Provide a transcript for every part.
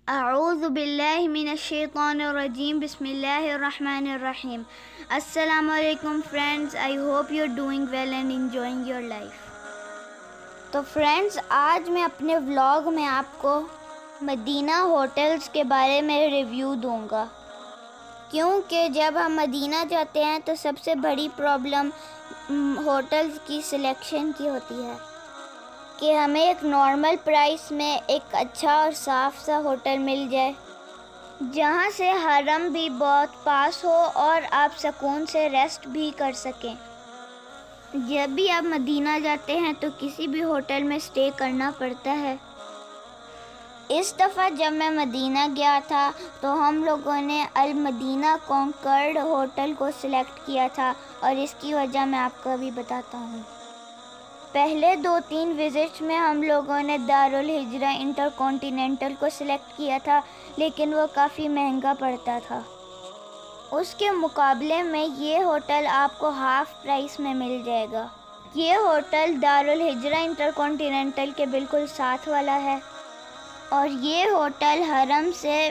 اعوذ باللہ من الشیطان الرجیم بسم اللہ الرحمن الرحیم. السلام علیکم friends, I hope you are doing well and enjoying your life. تو فرینڈز, آج میں اپنے ولاگ میں آپ کو مدینہ ہوٹلز کے بارے میں ریویو دوں گا, کیونکہ جب ہم مدینہ جاتے ہیں تو سب سے بڑی پرابلم ہوٹلز کی سلیکشن کی ہوتی ہے کہ ہمیں ایک نارمل پرائس میں ایک اچھا اور صاف سا ہوٹل مل جائے جہاں سے حرم بھی بہت پاس ہو اور آپ سکون سے ریسٹ بھی کر سکیں. جب بھی آپ مدینہ جاتے ہیں تو کسی بھی ہوٹل میں اسٹے کرنا پڑتا ہے. اس دفعہ جب میں مدینہ گیا تھا تو ہم لوگوں نے المدینہ کانکرڈ ہوٹل کو سلیکٹ کیا تھا, اور اس کی وجہ میں آپ کو ابھی بتاتا ہوں. پہلے 2-3 وزٹس میں ہم لوگوں نے دارالہجرہ انٹر کانٹیننٹل کو سلیکٹ کیا تھا, لیکن وہ کافی مہنگا پڑتا تھا. اس کے مقابلے میں یہ ہوٹل آپ کو ہاف پرائس میں مل جائے گا. یہ ہوٹل دارالہجرہ انٹر کانٹیننٹل کے بالکل ساتھ والا ہے, اور یہ ہوٹل حرم سے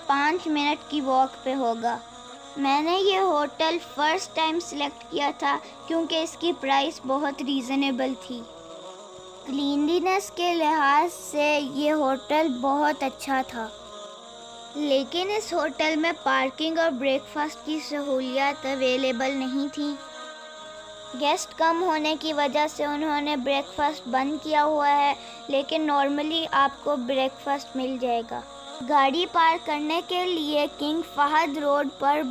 5 منٹ کی واک پہ ہوگا. میں نے یہ ہوٹل فرسٹ ٹائم سلیکٹ کیا تھا کیونکہ اس کی پرائس بہت ریزنیبل تھی. کلینلینس کے لحاظ سے یہ ہوٹل بہت اچھا تھا, لیکن اس ہوٹل میں پارکنگ اور بریک فاسٹ کی سہولیات اویلیبل نہیں تھیں. گیسٹ کم ہونے کی وجہ سے انہوں نے بریک فاسٹ بند کیا ہوا ہے, لیکن نارملی آپ کو بریک فاسٹ مل جائے گا. گاڑی پارک کرنے کے لیے کنگ فہد روڈ پر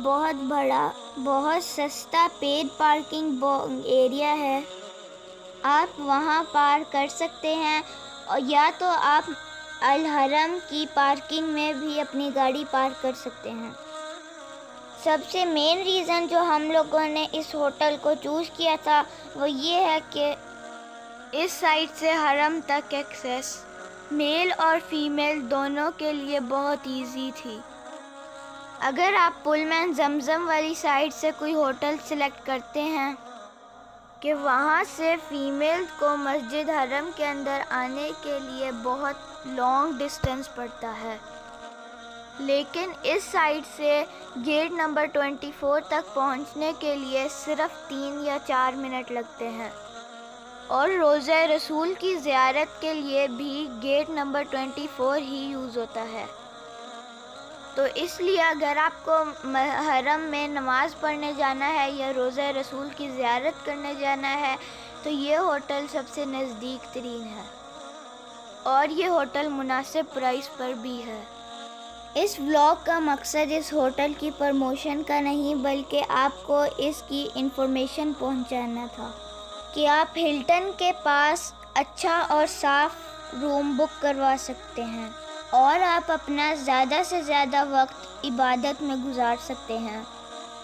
بہت سستا پیڈ پارکنگ ایریا ہے. آپ وہاں پارک کر سکتے ہیں, یا تو آپ الحرم کی پارکنگ میں بھی اپنی گاڑی پارک کر سکتے ہیں. سب سے مین ریزن جو ہم لوگوں نے اس ہوٹل کو چوز کیا تھا وہ یہ ہے کہ اس سائٹ سے حرم تک ایکسیس میل اور فیمیل دونوں کے لیے بہت ایزی تھی. اگر آپ پل مین زمزم والی سائٹ سے کوئی ہوٹل سلیکٹ کرتے ہیں کہ وہاں سے فیمیل کو مسجد حرم کے اندر آنے کے لیے بہت لانگ ڈسٹینس پڑتا ہے, لیکن اس سائٹ سے گیٹ نمبر 24 تک پہنچنے کے لیے صرف 3 یا 4 منٹ لگتے ہیں, اور روضہ رسول کی زیارت کے لیے بھی گیٹ نمبر 24 ہی یوز ہوتا ہے. تو اس لیے اگر آپ کو حرم میں نماز پڑھنے جانا ہے یا روضہ رسول کی زیارت کرنے جانا ہے تو یہ ہوٹل سب سے نزدیک ترین ہے, اور یہ ہوٹل مناسب پرائس پر بھی ہے. اس ولاگ کا مقصد اس ہوٹل کی پروموشن کا نہیں, بلکہ آپ کو اس کی انفارمیشن پہنچانا تھا کہ آپ ہلٹن کے پاس اچھا اور صاف روم بک کروا سکتے ہیں, اور آپ اپنا زیادہ سے زیادہ وقت عبادت میں گزار سکتے ہیں.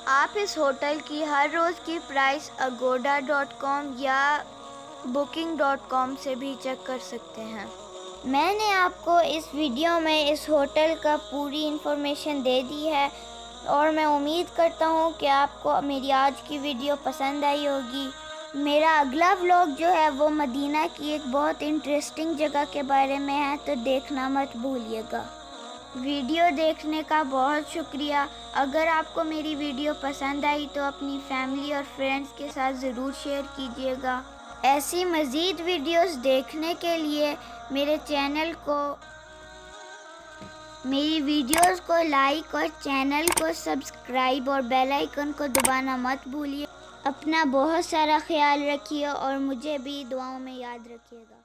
آپ اس ہوٹل کی ہر روز کی پرائس agoda.com یا booking.com سے بھی چیک کر سکتے ہیں. میں نے آپ کو اس ویڈیو میں اس ہوٹل کا پوری انفارمیشن دے دی ہے, اور میں امید کرتا ہوں کہ آپ کو میری آج کی ویڈیو پسند آئی ہوگی. میرا اگلا ولاگ جو ہے وہ مدینہ کی ایک بہت انٹرسٹنگ جگہ کے بارے میں ہے, تو دیکھنا مت بھولیے گا. ویڈیو دیکھنے کا بہت شکریہ. اگر آپ کو میری ویڈیو پسند آئی تو اپنی فیملی اور فرینڈز کے ساتھ ضرور شیئر کیجیے گا. ایسی مزید ویڈیوز دیکھنے کے لیے میری ویڈیوز کو لائک اور چینل کو سبسکرائب اور بیل آئیکن کو دبانا مت بھولیے. اپنا بہت سارا خیال رکھیے اور مجھے بھی دعاؤں میں یاد رکھیے گا.